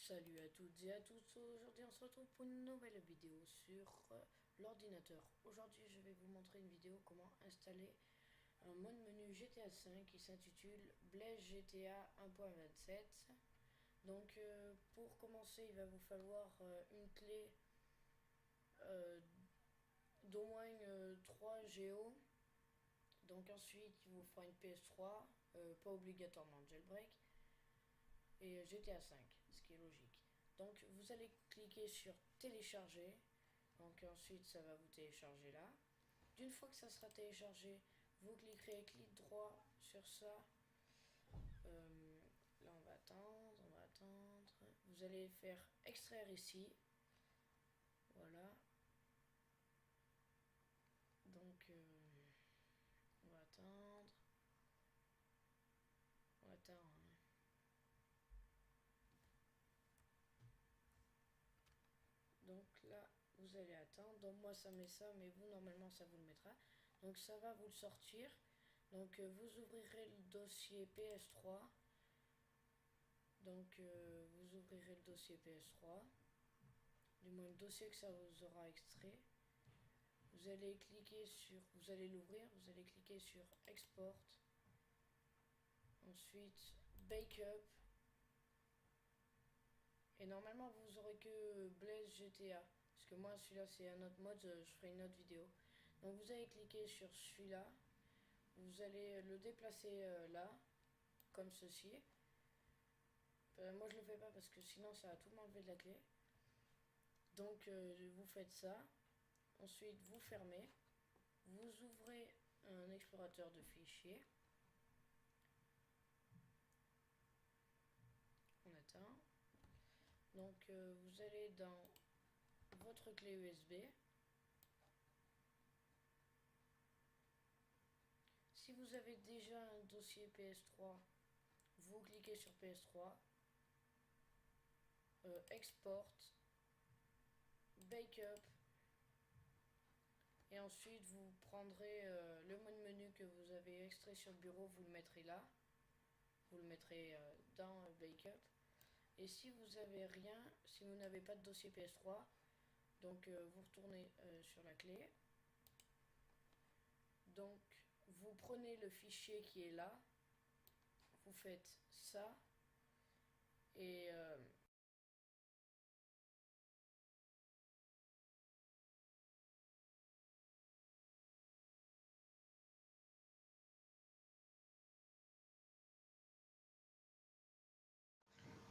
Salut à toutes et à tous, aujourd'hui on se retrouve pour une nouvelle vidéo sur l'ordinateur. Aujourd'hui je vais vous montrer une vidéo comment installer un mode menu GTA V qui s'intitule Blaze GTA 1.27. Donc pour commencer il va vous falloir une clé d'au moins 3 Go. Donc ensuite il vous fera une PS3, pas obligatoirement jailbreak, et GTA 5, ce qui est logique. Donc vous allez cliquer sur télécharger. Donc ensuite ça va vous télécharger là. D'une fois que ça sera téléchargé, vous cliquerez clic droit sur ça. Là on va attendre. Vous allez faire extraire ici. Voilà. Donc on va attendre. On attend. Hein. Donc là vous allez attendre. Donc moi ça met ça, mais vous normalement ça vous le mettra. Donc ça va vous le sortir. Donc vous ouvrirez le dossier PS3. Donc vous ouvrirez le dossier PS3. Du moins le dossier que ça vous aura extrait. Vous allez cliquer sur, vous allez l'ouvrir, vous allez cliquer sur Export. Ensuite Backup. Et normalement vous aurez que Blaze GTA. Parce que moi celui-là c'est un autre mode, je ferai une autre vidéo. Donc vous allez cliquer sur celui-là. Vous allez le déplacer là, comme ceci. Moi je le fais pas parce que sinon ça va tout m'enlever de la clé. Donc vous faites ça. Ensuite vous fermez. Vous ouvrez un explorateur de fichiers. On attend. Donc vous allez dans votre clé USB. Si vous avez déjà un dossier PS3, vous cliquez sur PS3, Export, Backup, et ensuite vous prendrez le mode menu que vous avez extrait sur le bureau, vous le mettrez là, vous le mettrez dans Backup. Et si vous avez rien, si vous n'avez pas de dossier PS3, donc vous retournez sur la clé. Donc vous prenez le fichier qui est là, vous faites ça, et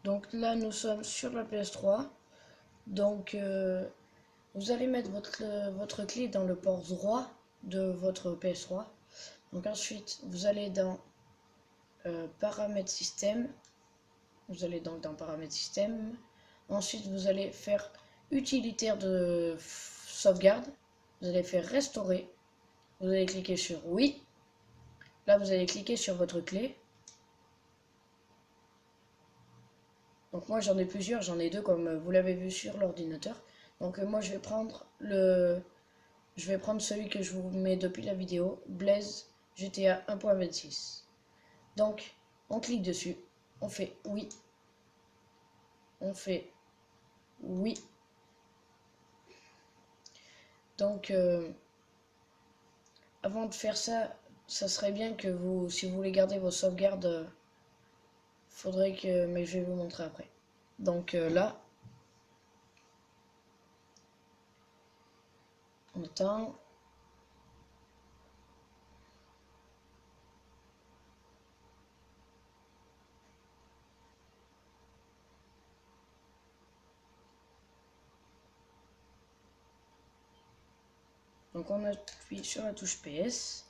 donc là nous sommes sur la PS3. Donc vous allez mettre votre clé dans le port droit de votre PS3. Donc ensuite vous allez dans paramètres système. Vous allez donc dans paramètres système. Ensuite vous allez faire utilitaire de sauvegarde. Vous allez faire restaurer. Vous allez cliquer sur oui. Là vous allez cliquer sur votre clé. Donc moi j'en ai plusieurs, j'en ai deux comme vous l'avez vu sur l'ordinateur. Donc moi je vais prendre celui que je vous mets depuis la vidéo, Blaze GTA 1.26. Donc on clique dessus, on fait oui, on fait oui. Donc avant de faire ça, ça serait bien que vous, si vous voulez garder vos sauvegardes, faudrait que, mais je vais vous montrer après. Donc là, on attend. Donc on appuie sur la touche PS.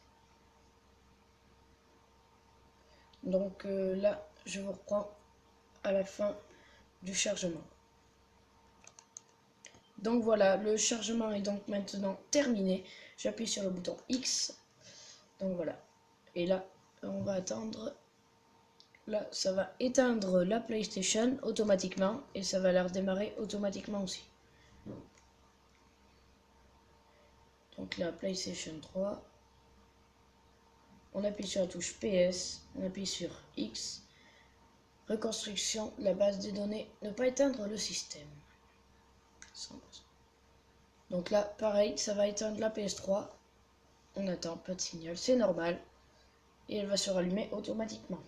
Donc là, je vous reprends à la fin du chargement. Donc voilà, le chargement est donc maintenant terminé. J'appuie sur le bouton X. Donc voilà. Et là, on va attendre. Là, ça va éteindre la PlayStation automatiquement et ça va la redémarrer automatiquement aussi. Donc la PlayStation 3. On appuie sur la touche PS, on appuie sur X. Reconstruction de la base des données. Ne pas éteindre le système. 100%. Donc là, pareil, ça va éteindre la PS3. On attend, pas de signal, c'est normal. Et elle va se rallumer automatiquement.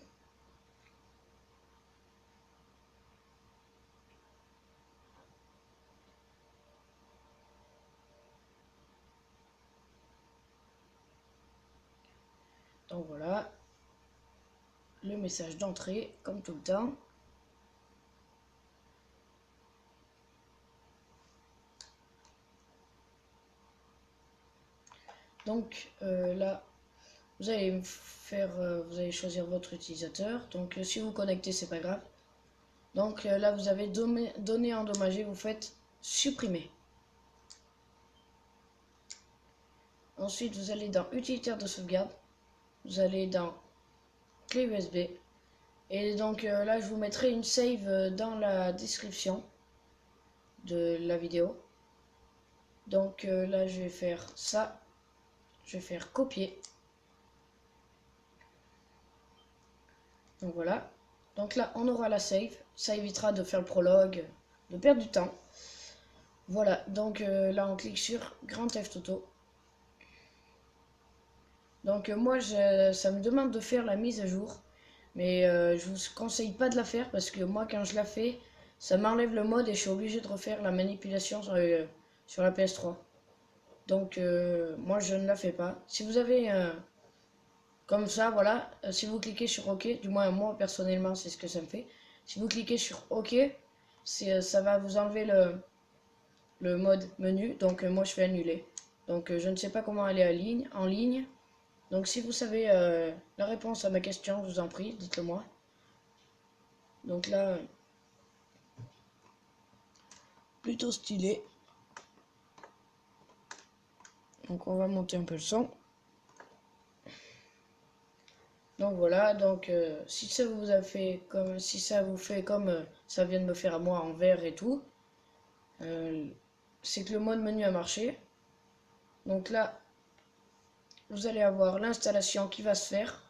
Donc voilà, le message d'entrée, comme tout le temps. Donc là, vous allez vous allez choisir votre utilisateur. Donc si vous connectez, c'est pas grave. Donc là, vous avez données endommagées, vous faites supprimer. Ensuite, vous allez dans utilitaire de sauvegarde. Vous allez dans clé USB. Et donc là, je vous mettrai une save dans la description de la vidéo. Donc là, je vais faire ça. Je vais faire copier. Donc voilà. Donc là, on aura la save. Ça évitera de faire le prologue, de perdre du temps. Voilà. Donc là, on clique sur Grand Theft Auto. Donc moi, ça me demande de faire la mise à jour. Mais je vous conseille pas de la faire parce que moi, quand je la fais, ça m'enlève le mode et je suis obligé de refaire la manipulation sur la PS3. Donc moi, je ne la fais pas. Si vous avez comme ça, voilà, si vous cliquez sur OK, du moins moi personnellement, c'est ce que ça me fait. Si vous cliquez sur OK, ça va vous enlever le mode menu. Donc moi, je fais annuler. Donc je ne sais pas comment aller en ligne. Donc si vous savez la réponse à ma question, je vous en prie, dites-le moi. Donc là, plutôt stylé. Donc on va monter un peu le son. Donc voilà, donc si ça vous a fait comme ça vient de me faire à moi en vert et tout, c'est que le mode menu a marché. Donc là, vous allez avoir l'installation qui va se faire.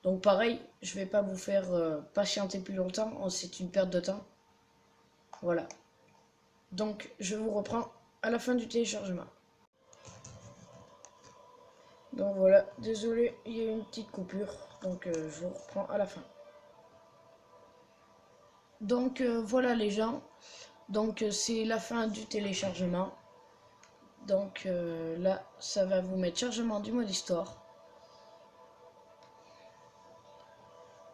Donc pareil, je vais pas vous faire patienter plus longtemps, c'est une perte de temps. Voilà. Donc je vous reprends à la fin du téléchargement. Donc voilà, désolé, il y a eu une petite coupure, donc je vous reprends à la fin. Donc voilà les gens, donc c'est la fin du téléchargement. Donc là, ça va vous mettre chargement du mode histoire.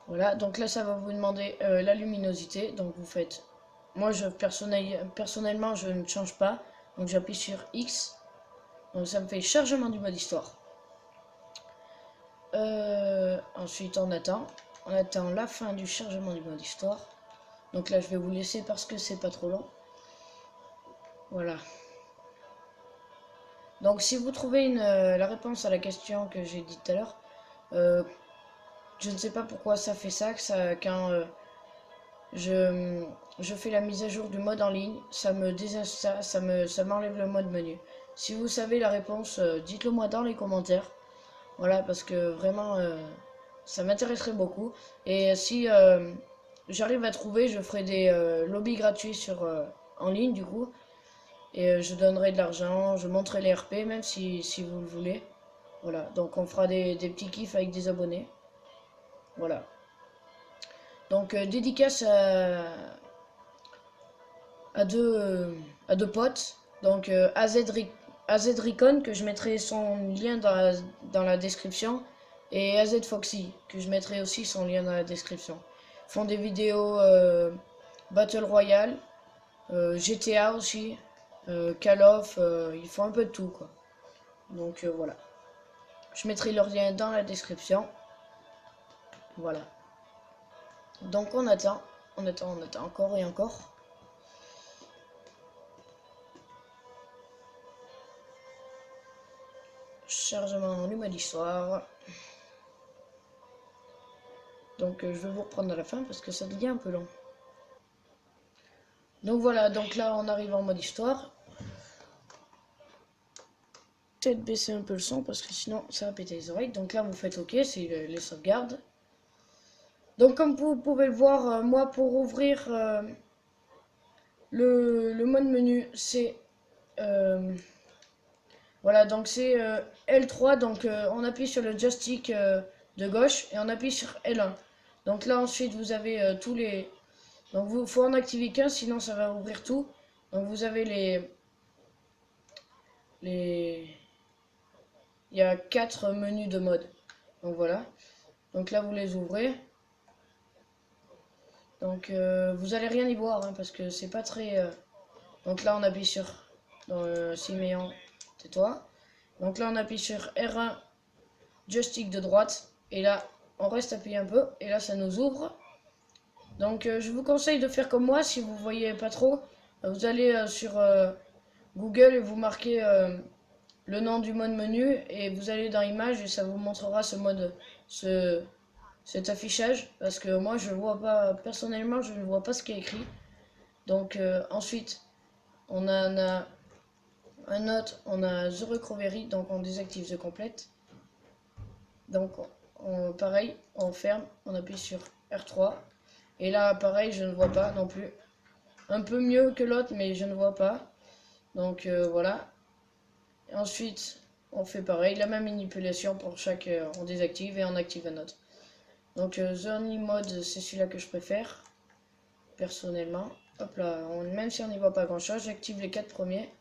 Voilà, donc là ça va vous demander la luminosité, donc vous faites, moi personnellement je ne change pas, donc j'appuie sur X, donc ça me fait chargement du mode histoire. Ensuite on attend la fin du chargement du mode histoire. Donc là je vais vous laisser parce que c'est pas trop long. Voilà. Donc si vous trouvez la réponse à la question que j'ai dit tout à l'heure, je ne sais pas pourquoi ça fait ça, quand je fais la mise à jour du mode en ligne, ça m'enlève le mode menu. Si vous savez la réponse, dites-le moi dans les commentaires. Voilà, parce que vraiment, ça m'intéresserait beaucoup. Et si j'arrive à trouver, je ferai des lobbies gratuits en ligne du coup. Et je donnerai de l'argent, je montrerai les RP, même si vous le voulez. Voilà, donc on fera des petits kiffs avec des abonnés. Voilà. Donc dédicace à deux potes. Donc AZ Recon, que je mettrai son lien dans la description. Et AZ Foxy, que je mettrai aussi son lien dans la description. Ils font des vidéos Battle Royale, GTA aussi, Call of, ils font un peu de tout quoi. Donc voilà. Je mettrai leur lien dans la description. Voilà. Donc on attend encore et encore. Chargement du mode histoire. Donc je vais vous reprendre à la fin parce que ça devient un peu long. Donc voilà, donc là on arrive en mode histoire. Peut-être baisser un peu le son parce que sinon ça va péter les oreilles. Donc là vous faites OK, c'est les sauvegardes. Donc comme vous pouvez le voir, moi pour ouvrir le mode menu, c'est voilà, donc c'est L3, donc on appuie sur le joystick de gauche et on appuie sur L1. Donc là ensuite vous avez tous les... Donc il faut en activer qu'un, sinon ça va ouvrir tout. Donc vous avez les... Il y a 4 menus de mode. Donc voilà. Donc là vous les ouvrez. Donc vous allez rien y voir hein, parce que c'est pas très... Donc là on appuie sur... Siméon, tais-toi. Donc là on appuie sur R1, joystick de droite. Et là on reste appuyé un peu. Et là ça nous ouvre. Donc je vous conseille de faire comme moi si vous voyez pas trop. Vous allez sur Google et vous marquez le nom du mode menu et vous allez dans images et ça vous montrera cet affichage parce que moi je vois pas, personnellement je ne vois pas ce qui est écrit. Donc ensuite on a un autre, on a The Recovery, donc on désactive The Complete. Donc pareil, on ferme, on appuie sur R3 et là pareil je ne vois pas non plus. Un peu mieux que l'autre mais je ne vois pas. Donc voilà. Et ensuite, on fait pareil, la même manipulation pour chaque... on désactive et on active un autre. Donc The Only Mode, c'est celui-là que je préfère, personnellement. Hop là, même si on n'y voit pas grand-chose, j'active les 4 premiers.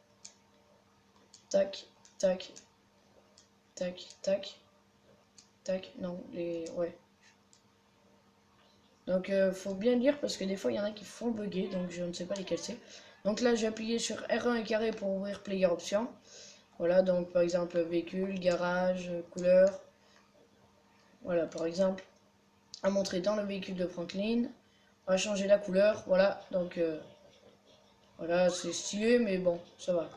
Tac, tac, tac, tac, tac, non, les... ouais. Donc faut bien lire parce que des fois il y en a qui font bugger, donc je ne sais pas lesquels c'est. Donc là j'ai appuyé sur R1 et carré pour ouvrir Player Options. Voilà, donc par exemple véhicule, garage, couleur. Voilà, par exemple, à montrer dans le véhicule de Franklin. On va changer la couleur, voilà, donc voilà, c'est stylé, mais bon, ça va.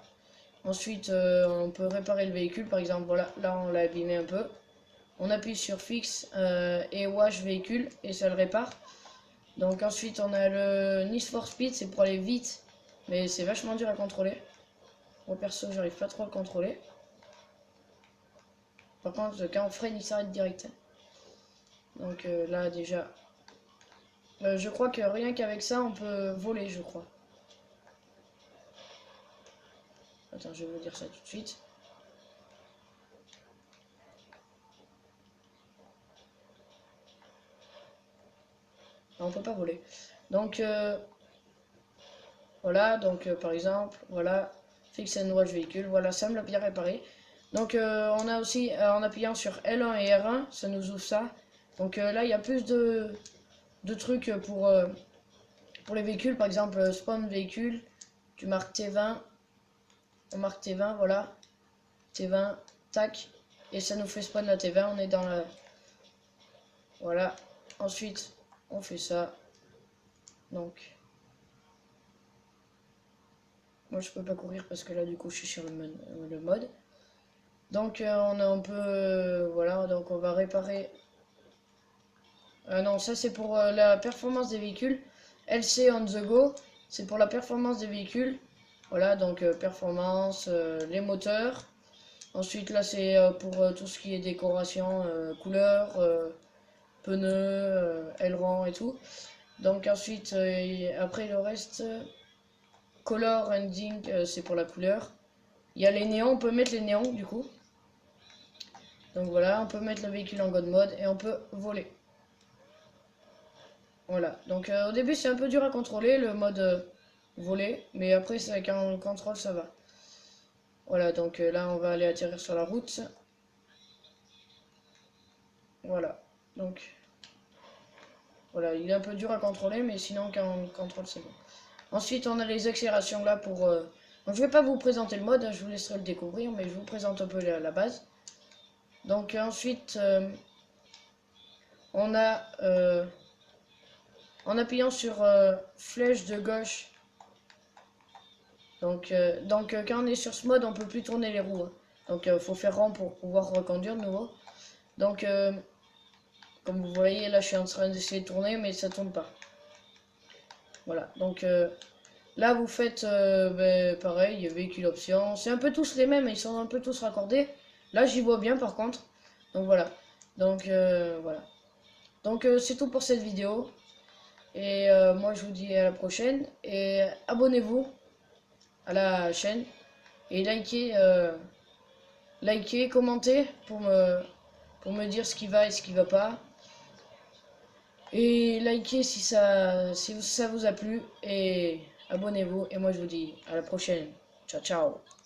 Ensuite, on peut réparer le véhicule, par exemple, voilà, là on l'a abîmé un peu. On appuie sur fixe et wash véhicule et ça le répare. Donc ensuite, on a le Need for Speed, c'est pour aller vite, mais c'est vachement dur à contrôler. Moi perso, j'arrive pas trop à le contrôler. Par contre, quand on freine, il s'arrête direct. Donc là déjà, je crois que rien qu'avec ça, on peut voler, je crois. Attends, je vais vous dire ça tout de suite. Non, on peut pas voler. Donc voilà, donc par exemple, voilà, fixe and watch véhicule, voilà, ça me l'a bien réparé. Donc on a aussi, en appuyant sur L1 et R1, ça nous ouvre ça. Donc là, il y a plus de trucs pour les véhicules, par exemple, spawn véhicule, tu marques T20, on marque T20, voilà, T20, tac, et ça nous fait spawn la T20, on est dans la... Voilà, ensuite, on fait ça, donc... Moi je peux pas courir parce que là du coup je suis sur le mode. Donc on peut... voilà, donc on va réparer... non, ça c'est pour la performance des véhicules. LC on the go, c'est pour la performance des véhicules. Voilà, donc performance, les moteurs. Ensuite là c'est pour tout ce qui est décoration, couleur, pneus, aileron et tout. Donc ensuite, après le reste, color ending, c'est pour la couleur. Il y a les néons, on peut mettre les néons du coup. Donc voilà, on peut mettre le véhicule en God mode et on peut voler. Voilà, donc au début c'est un peu dur à contrôler le mode voler, mais après c'est avec un contrôle ça va. Voilà, donc là on va aller atterrir sur la route. Voilà, donc voilà, il est un peu dur à contrôler, mais sinon quand on contrôle c'est bon. Ensuite on a les accélérations là pour... Donc je vais pas vous présenter le mode, hein, je vous laisserai le découvrir, mais je vous présente un peu la base. Donc ensuite on a... en appuyant sur flèche de gauche, donc quand on est sur ce mode, on peut plus tourner les roues. Hein. Donc faut faire rond pour pouvoir reconduire de nouveau. Donc comme vous voyez, là je suis en train d'essayer de tourner, mais ça tourne pas. Voilà, donc là vous faites pareil, véhicule option. C'est un peu tous les mêmes, ils sont un peu tous raccordés. Là j'y vois bien par contre. Donc voilà. Donc voilà. Donc c'est tout pour cette vidéo. Et moi je vous dis à la prochaine. Et abonnez-vous à la chaîne. Et likez, commentez pour me dire ce qui va et ce qui va pas. Et likez si ça vous a plu. Et abonnez-vous. Et moi je vous dis à la prochaine. Ciao ciao.